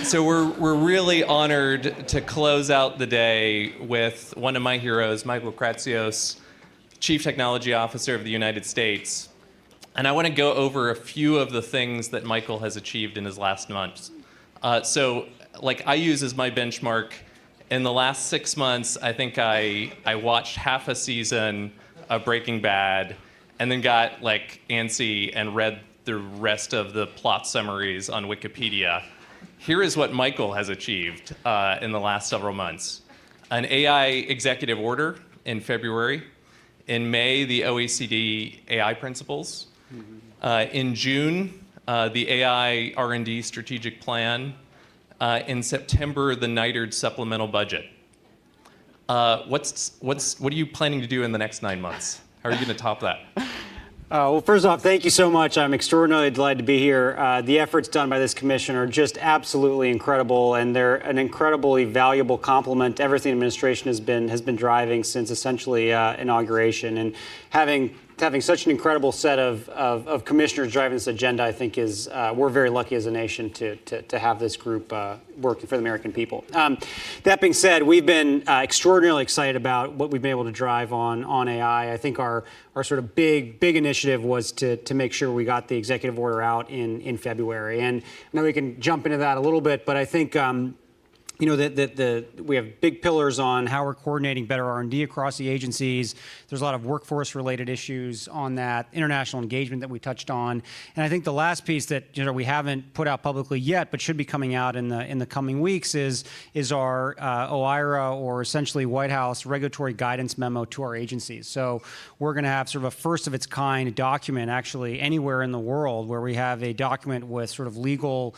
So we're really honored to close out the day with one of my heroes, Michael Kratsios, Chief Technology Officer of the United States. And I want to go over a few of the things that Michael has achieved in his last months. So I use as my benchmark, in the last 6 months, I think I watched half a season of Breaking Bad and then got antsy and read the rest of the plot summaries on Wikipedia. Here is what Michael has achieved in the last several months. An AI executive order in February. In May, the OECD AI principles. In June, the AI R&D strategic plan. In September, the NIDARD supplemental budget. What are you planning to do in the next 9 months? How are you going to top that? Well, first off, thank you so much. I'm extraordinarily delighted to be here. The efforts done by this commission are just absolutely incredible, and they're an incredibly valuable complement to everything the administration has been driving since essentially inauguration. And having such an incredible set of commissioners driving this agenda, I think we're very lucky as a nation to have this group working for the American people. That being said, we've been extraordinarily excited about what we've been able to drive on AI. I think our sort of big initiative was to make sure we got the executive order out in February. And I know we can jump into that a little bit, but I think we have big pillars on how we're coordinating better R&D across the agencies. There's a lot of workforce-related issues on that, international engagement that we touched on, and I think the last piece that we haven't put out publicly yet, but should be coming out in the coming weeks is our OIRA, or essentially White House regulatory guidance memo to our agencies. So we're going to have sort of a first of its kind document, actually anywhere in the world, where we have a document with sort of legal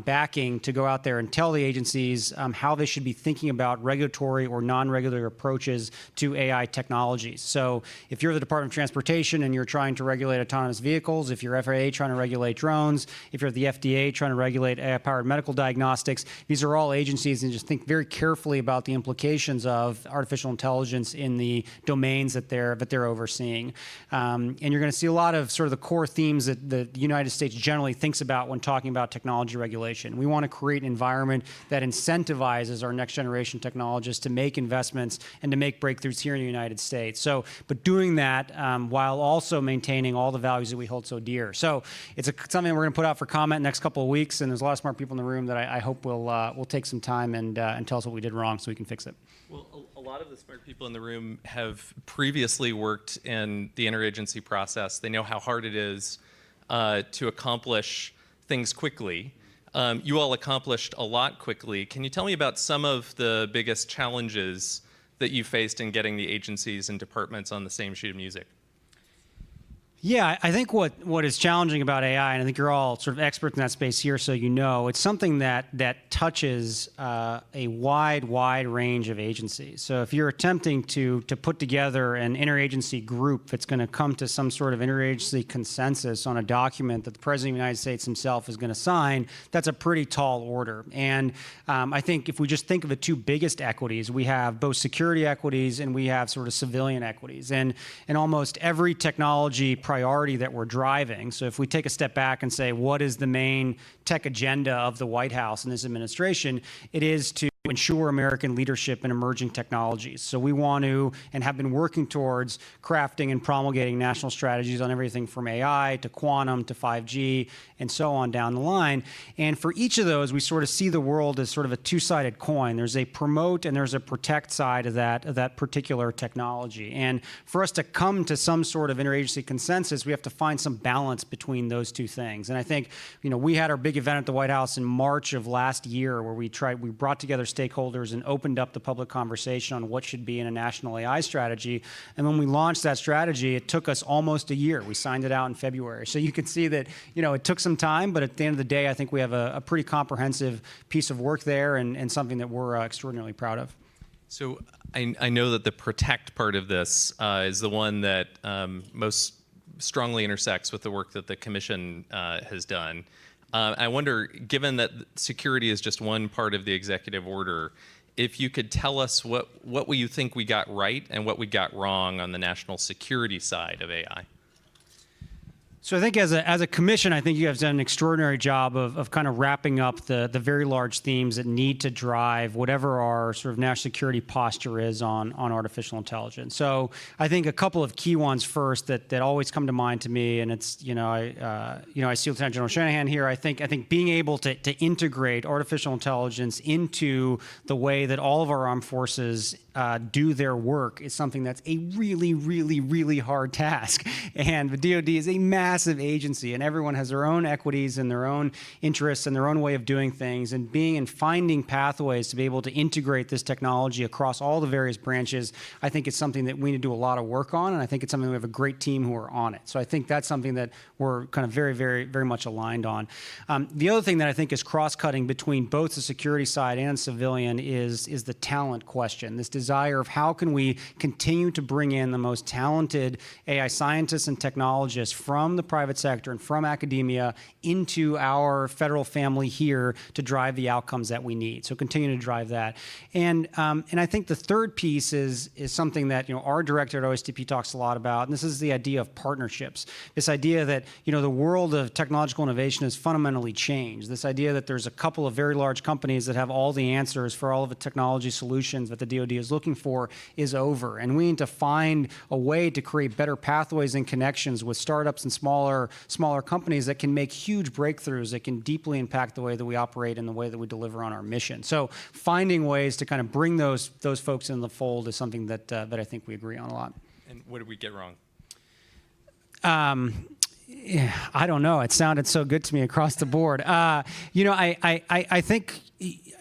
backing to go out there and tell the agencies how they should be thinking about regulatory or non-regulatory approaches to AI technologies. So if you're the Department of Transportation and you're trying to regulate autonomous vehicles, if you're FAA trying to regulate drones, if you're the FDA trying to regulate AI-powered medical diagnostics, these are all agencies, and just think very carefully about the implications of artificial intelligence in the domains that they're overseeing. And you're going to see a lot of sort of the core themes that the United States generally thinks about when talking about technology regulation. We want to create an environment that incentivizes our next generation technologists to make investments and to make breakthroughs here in the United States. So, but doing that while also maintaining all the values that we hold so dear. So it's something we're going to put out for comment next couple of weeks, and there's a lot of smart people in the room that I hope will take some time and tell us what we did wrong so we can fix it. Well, a lot of the smart people in the room have previously worked in the interagency process. They know how hard it is to accomplish things quickly. You all accomplished a lot quickly. Can you tell me about some of the biggest challenges that you faced in getting the agencies and departments on the same sheet of music? Yeah, I think what is challenging about AI, and I think you're all sort of experts in that space here, so it's something that touches a wide range of agencies. So if you're attempting to put together an interagency group that's going to come to some sort of interagency consensus on a document that the President of the United States himself is going to sign, that's a pretty tall order. And I think if we just think of the two biggest equities, we have both security equities and we have sort of civilian equities. And in almost every technology priority that we're driving. So if we take a step back and say, what is the main tech agenda of the White House and this administration, it is to ensure American leadership in emerging technologies. So we want to, and have been working towards, crafting and promulgating national strategies on everything from AI to quantum to 5G and so on down the line. And for each of those, we sort of see the world as sort of a two-sided coin. There's a promote and there's a protect side of that particular technology. And for us to come to some sort of interagency consensus, we have to find some balance between those two things. And I think, we had our big event at the White House in March of last year where we brought together stakeholders and opened up the public conversation on what should be in a national AI strategy. And when we launched that strategy, it took us almost a year. We signed it out in February. So you can see that, it took some time, but at the end of the day, I think we have a pretty comprehensive piece of work there and something that we're extraordinarily proud of. So I know that the protect part of this is the one that most strongly intersects with the work that the commission has done. I wonder, given that security is just one part of the executive order, if you could tell us what you think we got right and what we got wrong on the national security side of AI. So I think as a commission, I think you have done an extraordinary job of kind of wrapping up the very large themes that need to drive whatever our sort of national security posture is on artificial intelligence. So I think a couple of key ones first that always come to mind to me, and it's I see Lieutenant General Shanahan here. I think being able to integrate artificial intelligence into the way that all of our armed forces do their work is something that's a really, really, really hard task. And the DoD is a massive agency, and everyone has their own equities and their own interests and their own way of doing things. And finding pathways to be able to integrate this technology across all the various branches, I think it's something that we need to do a lot of work on, and I think it's something we have a great team who are on it. So I think that's something that we're kind of very, very, very much aligned on. The other thing that I think is cross-cutting between both the security side and civilian is the talent question. This desire of how can we continue to bring in the most talented AI scientists and technologists from the private sector and from academia into our federal family here to drive the outcomes that we need. So continue to drive that. And I think the third piece is something that our director at OSTP talks a lot about, and this is the idea of partnerships. This idea that the world of technological innovation has fundamentally changed. This idea that there's a couple of very large companies that have all the answers for all of the technology solutions that the DoD is looking for is over, and we need to find a way to create better pathways and connections with startups and smaller companies that can make huge breakthroughs that can deeply impact the way that we operate and the way that we deliver on our mission. So finding ways to kind of bring those folks in the fold is something that I think we agree on a lot. And what did we get wrong? Yeah, I don't know. It sounded so good to me across the board.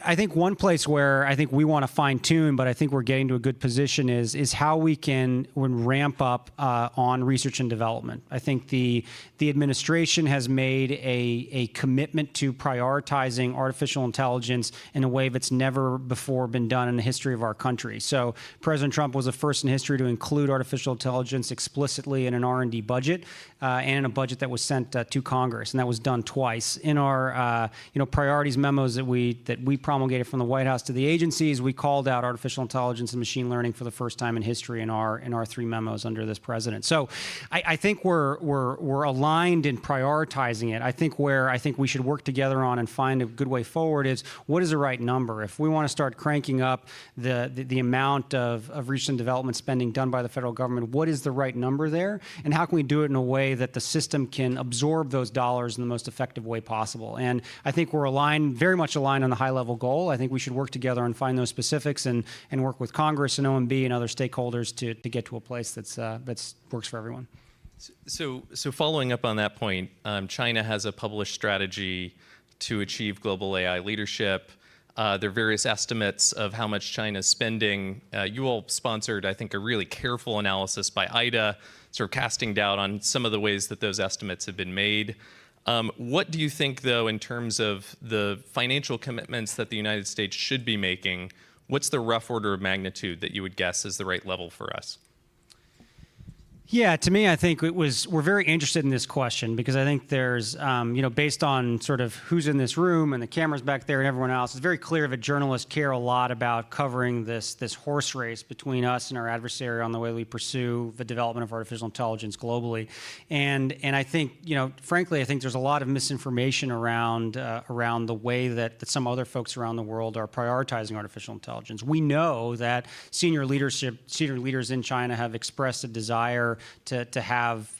I think one place where I think we want to fine tune, but I think we're getting to a good position is how we can ramp up on research and development. I think the administration has made a commitment to prioritizing artificial intelligence in a way that's never before been done in the history of our country. So President Trump was the first in history to include artificial intelligence explicitly in an R&D budget and in a budget that was sent to Congress, and that was done twice. In our priorities memos that we promulgated from the White House to the agencies, we called out artificial intelligence and machine learning for the first time in history in our 3 memos under this president. So I think we're aligned in prioritizing it. I think where we should work together on and find a good way forward is what is the right number. If we want to start cranking up the amount of research and development spending done by the federal government, what is the right number there, and how can we do it in a way that the system can absorb those dollars in the most effective way possible? And I think we're aligned, very much aligned on the high-level goal. I think we should work together and find those specifics and work with Congress and OMB and other stakeholders to get to a place that's works for everyone. So following up on that point, China has a published strategy to achieve global AI leadership. There are various estimates of how much China's spending. You all sponsored, I think, a really careful analysis by IDA, sort of casting doubt on some of the ways that those estimates have been made. What do you think, though, in terms of the financial commitments that the United States should be making? What's the rough order of magnitude that you would guess is the right level for us? Yeah, to me, I think we're very interested in this question because I think there's, based on sort of who's in this room and the cameras back there and everyone else, it's very clear that journalists care a lot about covering this horse race between us and our adversary on the way we pursue the development of artificial intelligence globally. And I think, frankly, I think there's a lot of misinformation around the way that some other folks around the world are prioritizing artificial intelligence. We know that senior leaders in China have expressed a desire to have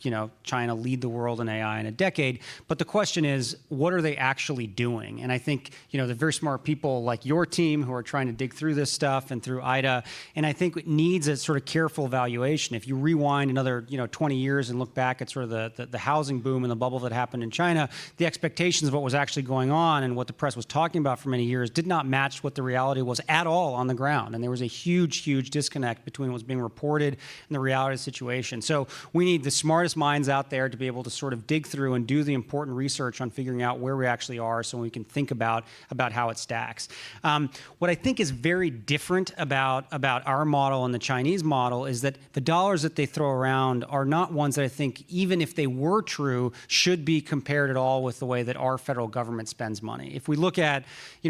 China lead the world in AI in a decade. But the question is, what are they actually doing? And I think the very smart people like your team who are trying to dig through this stuff and through IDA, and I think it needs a sort of careful evaluation. If you rewind another 20 years and look back at sort of the housing boom and the bubble that happened in China, the expectations of what was actually going on and what the press was talking about for many years did not match what the reality was at all on the ground. And there was a huge disconnect between what was being reported and the reality of the situation. So we need the smartest minds out there to be able to sort of dig through and do the important research on figuring out where we actually are so we can think about how it stacks. What I think is very different about our model and the Chinese model is that the dollars that they throw around are not ones that I think, even if they were true, should be compared at all with the way that our federal government spends money. If we look at,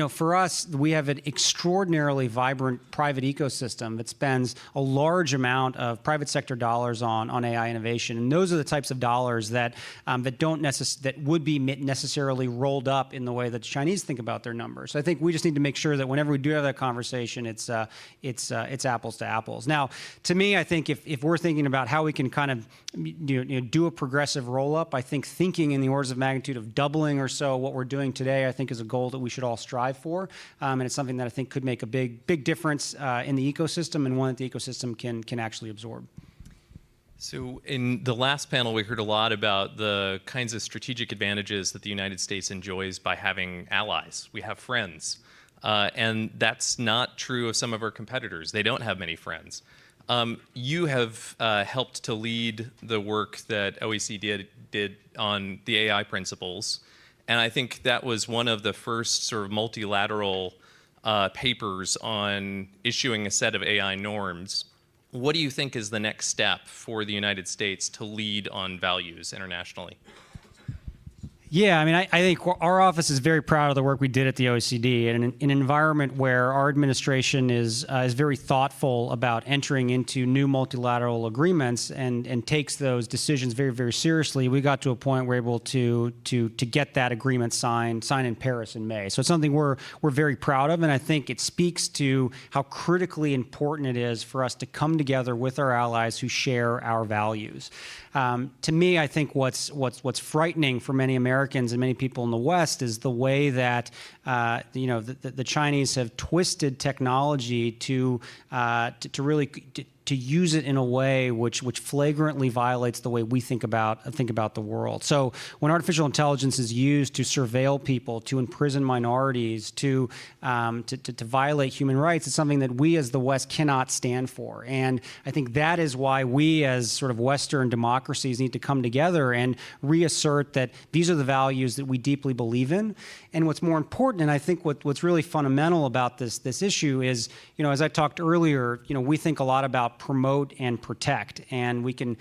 for us, we have an extraordinarily vibrant private ecosystem that spends a large amount of private sector dollars on on AI innovation, and those are the types of dollars that that would be necessarily rolled up in the way that the Chinese think about their numbers. So I think we just need to make sure that whenever we do have that conversation, it's apples to apples. Now, to me, I think if we're thinking about how we can kind of do a progressive roll-up, I think thinking in the orders of magnitude of doubling or so what we're doing today, I think is a goal that we should all strive for, and it's something that I think could make a big difference in the ecosystem, and one that the ecosystem can actually absorb. So in the last panel, we heard a lot about the kinds of strategic advantages that the United States enjoys by having allies. We have friends. And that's not true of some of our competitors. They don't have many friends. You have helped to lead the work that OECD did on the AI principles. And I think that was one of the first sort of multilateral papers on issuing a set of AI norms. What do you think is the next step for the United States to lead on values internationally? Yeah, I mean, I think our office is very proud of the work we did at the OECD, and in an environment where our administration is very thoughtful about entering into new multilateral agreements and takes those decisions very, very seriously. We got to a point where we're able to get that agreement signed in Paris in May. So it's something we're very proud of, and I think it speaks to how critically important it is for us to come together with our allies who share our values. To me, I think what's frightening for many Americans and many people in the West is the way that the Chinese have twisted technology to really to use it in a way which flagrantly violates the way we think about the world. So when artificial intelligence is used to surveil people, to imprison minorities, to violate human rights, it's something that we as the West cannot stand for. And I think that is why we as sort of Western democracies need to come together and reassert that these are the values that we deeply believe in. And what's more important, and I think what's really fundamental about this issue is, as I talked earlier, we think a lot about promote and protect, and we can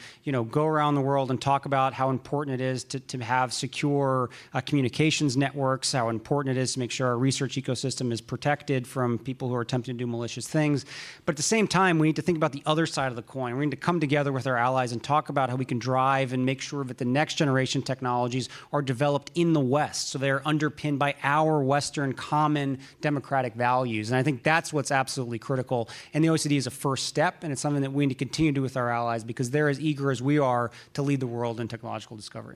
go around the world and talk about how important it is to have secure communications networks, how important it is to make sure our research ecosystem is protected from people who are attempting to do malicious things. But at the same time, we need to think about the other side of the coin. We need to come together with our allies and talk about how we can drive and make sure that the next generation technologies are developed in the West, so they're underpinned by our Western common democratic values. And I think that's what's absolutely critical. And the OECD is a first step, and it's something that we need to continue to do with our allies because they're as eager as we are to lead the world in technological discovery.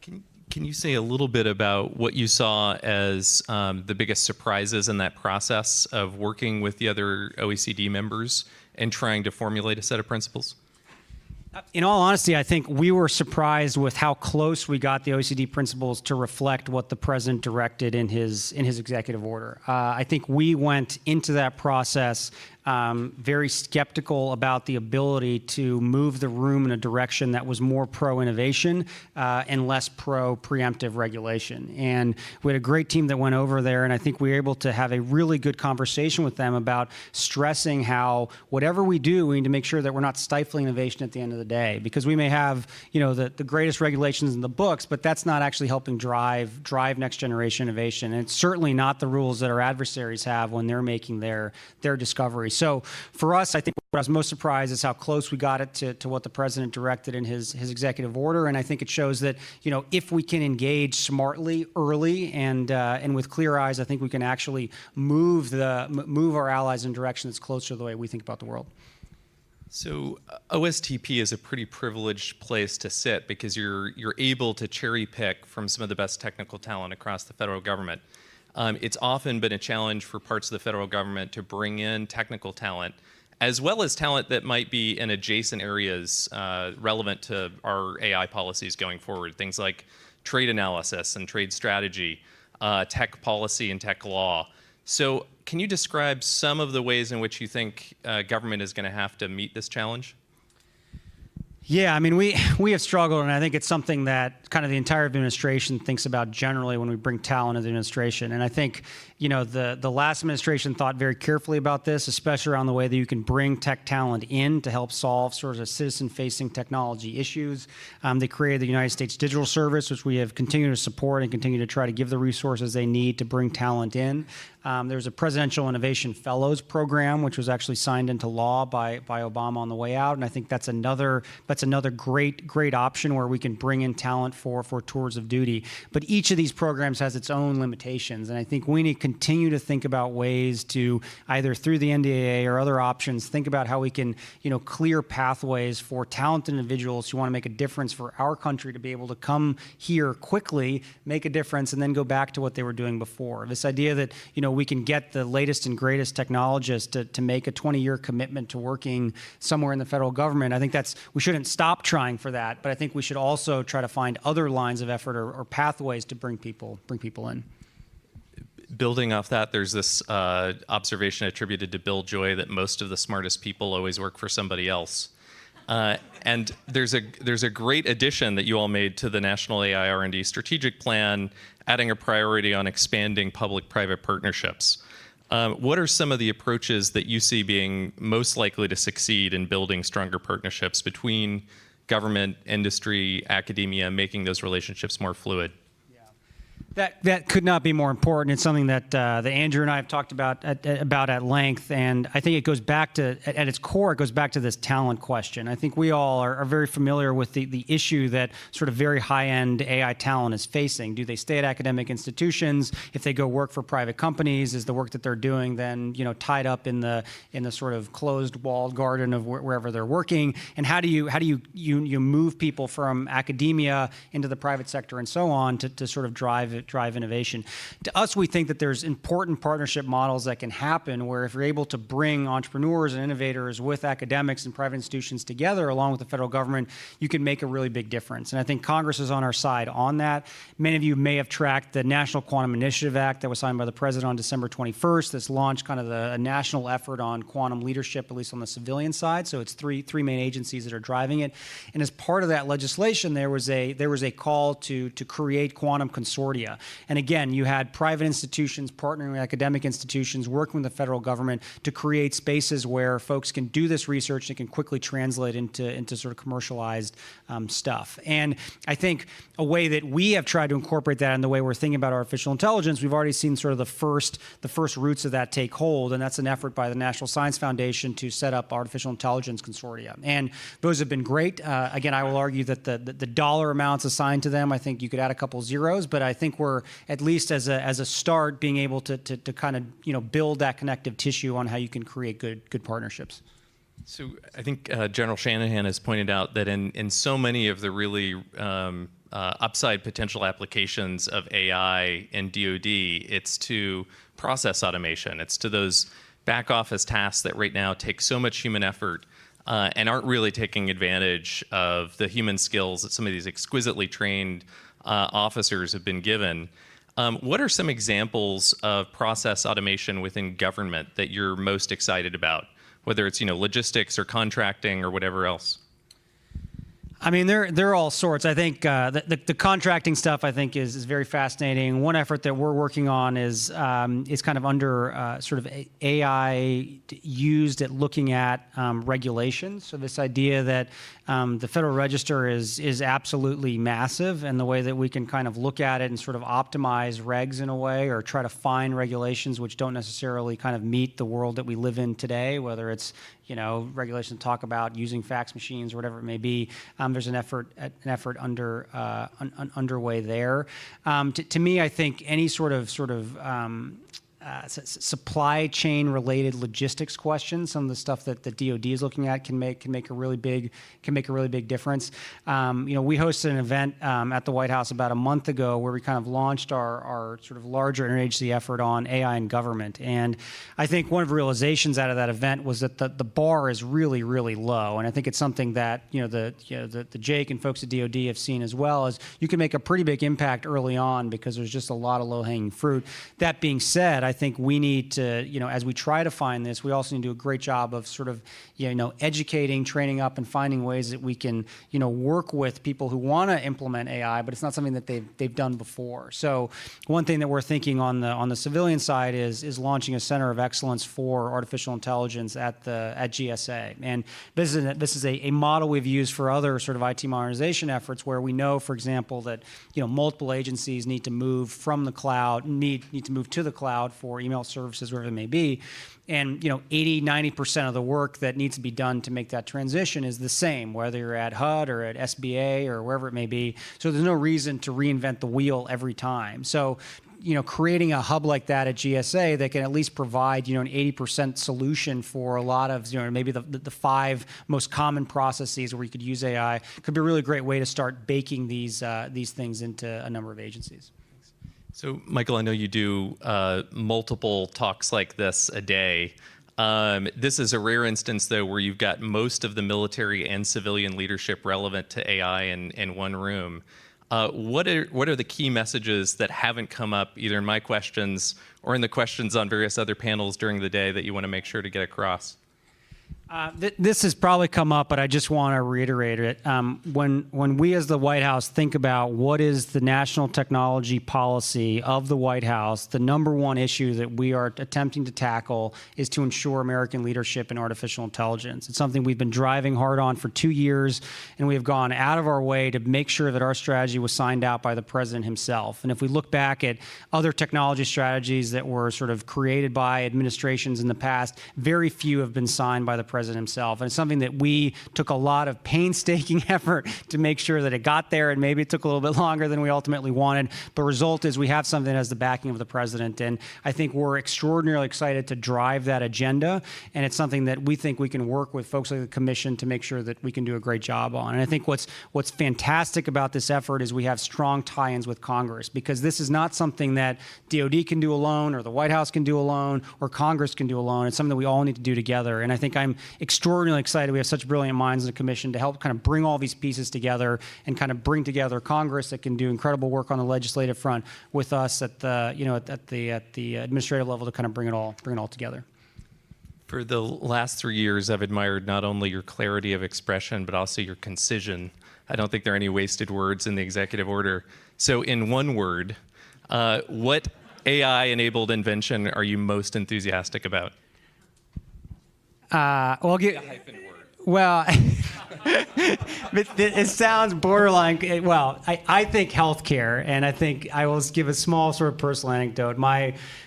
Can you say a little bit about what you saw as the biggest surprises in that process of working with the other OECD members and trying to formulate a set of principles? In all honesty, I think we were surprised with how close we got the OECD principles to reflect what the president directed in his executive order. I think we went into that process very skeptical about the ability to move the room in a direction that was more pro-innovation and less pro-preemptive regulation. And we had a great team that went over there, and I think we were able to have a really good conversation with them about stressing how whatever we do, we need to make sure that we're not stifling innovation at the end of the day. Because we may have the greatest regulations in the books, but that's not actually helping drive next generation innovation. And it's certainly not the rules that our adversaries have when they're making their discoveries. So for us, I think what I was most surprised is how close we got it to what the president directed in his executive order. And I think it shows that, if we can engage smartly, early, and with clear eyes, I think we can actually move our allies in a direction that's closer to the way we think about the world. So OSTP is a pretty privileged place to sit because you're able to cherry pick from some of the best technical talent across the federal government. It's often been a challenge for parts of the federal government to bring in technical talent, as well as talent that might be in adjacent areas relevant to our AI policies going forward. Things like trade analysis and trade strategy, tech policy and tech law. So can you describe some of the ways in which you think government is going to have to meet this challenge? Yeah, I mean, we have struggled, and I think it's something that kind of the entire administration thinks about generally when we bring talent into the administration. And I think the last administration thought very carefully about this, especially around the way that you can bring tech talent in to help solve sort of citizen-facing technology issues. They created the United States Digital Service, which we have continued to support and continue to try to give the resources they need to bring talent in. There's a Presidential Innovation Fellows program, which was actually signed into law by Obama on the way out, and I think that's another great option where we can bring in talent for tours of duty. But each of these programs has its own limitations, and I think we need to continue to think about ways to, either through the NDAA or other options, think about how we can clear pathways for talented individuals who want to make a difference for our country to be able to come here quickly, make a difference, and then go back to what they were doing before. This idea that we can get the latest and greatest technologists to make a 20-year commitment to working somewhere in the federal government. I think we shouldn't stop trying for that, but I think we should also try to find other lines of effort or pathways to bring people in. Building off that, there's this observation attributed to Bill Joy that most of the smartest people always work for somebody else. And there's a great addition that you all made to the National AI R&D Strategic Plan, adding a priority on expanding public-private partnerships. What are some of the approaches that you see being most likely to succeed in building stronger partnerships between government, industry, academia, making those relationships more fluid? That could not be more important. It's something that Andrew and I have talked about at length, and I think it goes back to, at its core, it goes back to this talent question. I think we all are very familiar with the issue that sort of very high-end AI talent is facing. Do they stay at academic institutions? If they go work for private companies, is the work that they're doing then tied up in the sort of closed walled garden of wherever they're working? And how do you move people from academia into the private sector and so on to sort of drive innovation? To us, we think that there's important partnership models that can happen where if you're able to bring entrepreneurs and innovators with academics and private institutions together along with the federal government, you can make a really big difference. And I think Congress is on our side on that. Many of you may have tracked the National Quantum Initiative Act that was signed by the President on December 21st. This launched kind of a national effort on quantum leadership, at least on the civilian side. So it's three main agencies that are driving it. And as part of that legislation, there was a call to create quantum consortia. And again, you had private institutions partnering with academic institutions, working with the federal government to create spaces where folks can do this research and can quickly translate into sort of commercialized stuff. And I think a way that we have tried to incorporate that in the way we're thinking about artificial intelligence, we've already seen sort of the first roots of that take hold, and that's an effort by the National Science Foundation to set up artificial intelligence consortia. And those have been great. Again, I will argue that the dollar amounts assigned to them, I think you could add a couple zeros, but I think we're at least as a start being able to kind of build that connective tissue on how you can create good partnerships. So I think General Shanahan has pointed out that in so many of the really upside potential applications of AI and DoD, it's to process automation. It's to those back office tasks that right now take so much human effort and aren't really taking advantage of the human skills that some of these exquisitely trained officers have been given. What are some examples of process automation within government that you're most excited about, whether it's logistics or contracting or whatever else? I mean, they're all sorts. I think the contracting stuff I think is very fascinating. One effort that we're working on is kind of under sort of AI used at looking at regulations. So this idea that the Federal Register is absolutely massive, and the way that we can kind of look at it and sort of optimize regs in a way, or try to find regulations which don't necessarily kind of meet the world that we live in today, whether it's regulations talk about using fax machines or whatever it may be. There's an effort underway there. To me, I think any sort of supply chain related logistics questions, some of the stuff that the DoD is looking at can make a really big difference. We hosted an event at the White House about a month ago where we kind of launched our sort of larger interagency effort on AI in government. And I think one of the realizations out of that event was that the bar is really, really low. And I think it's something that the Jake and folks at DoD have seen as well, as you can make a pretty big impact early on because there's just a lot of low hanging fruit. That being said, I think we need to, as we try to find this, we also need to do a great job of sort of, educating, training up, and finding ways that we can, work with people who want to implement AI, but it's not something that they've done before. So one thing that we're thinking on the civilian side is launching a center of excellence for artificial intelligence at GSA. And this is a model we've used for other sort of IT modernization efforts, where we know, for example, that multiple agencies need to move from the cloud, need to move to the cloud for email services, wherever it may be. And 80-90% of the work that needs to be done to make that transition is the same, whether you're at HUD or at SBA or wherever it may be. So there's no reason to reinvent the wheel every time. So creating a hub like that at GSA that can at least provide, an 80% solution for a lot of, maybe the 5 most common processes where you could use AI could be a really great way to start baking these things into a number of agencies. So, Michael, I know you do multiple talks like this a day. This is a rare instance, though, where you've got most of the military and civilian leadership relevant to AI in one room. What are the key messages that haven't come up either in my questions or in the questions on various other panels during the day that you want to make sure to get across? This has probably come up, but I just want to reiterate it. When we as the White House think about what is the national technology policy of the White House, the number one issue that we are attempting to tackle is to ensure American leadership in artificial intelligence. It's something we've been driving hard on for 2 years, and we have gone out of our way to make sure that our strategy was signed out by the president himself. And if we look back at other technology strategies that were sort of created by administrations in the past, very few have been signed by the president himself. And it's something that we took a lot of painstaking effort to make sure that it got there, and maybe it took a little bit longer than we ultimately wanted. But the result is we have something that has the backing of the president, and I think we're extraordinarily excited to drive that agenda, and it's something that we think we can work with folks like the Commission to make sure that we can do a great job on. And I think what's fantastic about this effort is we have strong tie-ins with Congress, because this is not something that DoD can do alone, or the White House can do alone, or Congress can do alone. It's something that we all need to do together. And I think I'm extraordinarily excited we have such brilliant minds in the Commission to help kind of bring all these pieces together and kind of bring together Congress that can do incredible work on the legislative front with us at the at the administrative level to kind of bring it all together. For the last 3 years, I've admired not only your clarity of expression, but also your concision. I don't think there are any wasted words in the executive order. So in one word, what AI-enabled invention are you most enthusiastic about? Well, it sounds borderline. Well, I think healthcare, and I think I will give a small sort of personal anecdote.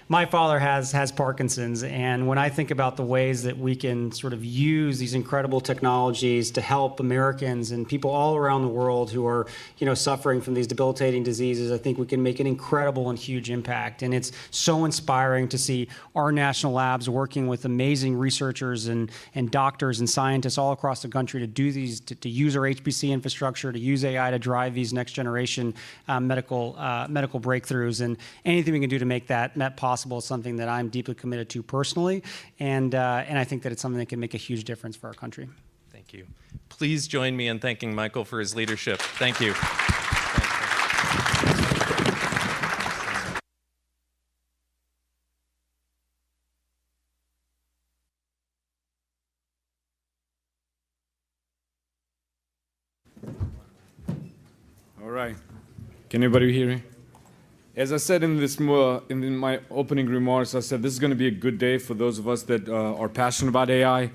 My father has Parkinson's, and when I think about the ways that we can sort of use these incredible technologies to help Americans and people all around the world who are, suffering from these debilitating diseases, I think we can make an incredible and huge impact. And it's so inspiring to see our national labs working with amazing researchers and doctors and scientists all across the country to do these, to use our HPC infrastructure, to use AI to drive these next generation medical breakthroughs, and anything we can do to make that possible is something that I'm deeply committed to personally, and I think that it's something that can make a huge difference for our country. Thank you. Please join me in thanking Michael for his leadership. Thank you. All right. Can anybody hear me? As I said in my opening remarks, I said this is going to be a good day for those of us that are passionate about AI.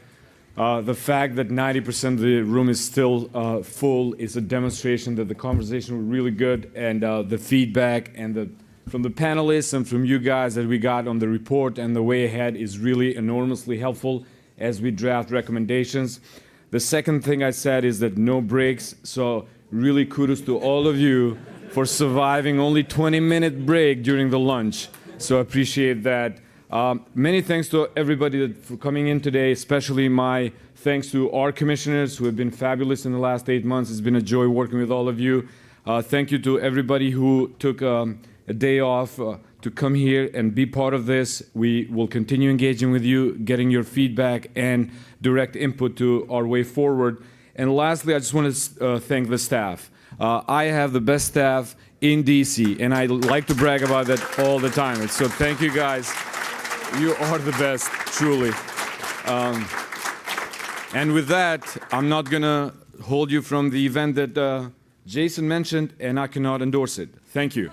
The fact that 90% of the room is still full is a demonstration that the conversation was really good, and the feedback and from the panelists and from you guys that we got on the report and the way ahead is really enormously helpful as we draft recommendations. The second thing I said is that no breaks, so really kudos to all of you for surviving only 20-minute break during the lunch. So I appreciate that. Many thanks to everybody for coming in today, especially my thanks to our commissioners who have been fabulous in the last 8 months. It's been a joy working with all of you. Thank you to everybody who took a day off to come here and be part of this. We will continue engaging with you, getting your feedback and direct input to our way forward. And lastly, I just want to thank the staff. I have the best staff in DC, and I like to brag about that all the time. So thank you guys. You are the best, truly. And with that, I'm not going to hold you from the event that Jason mentioned, and I cannot endorse it. Thank you.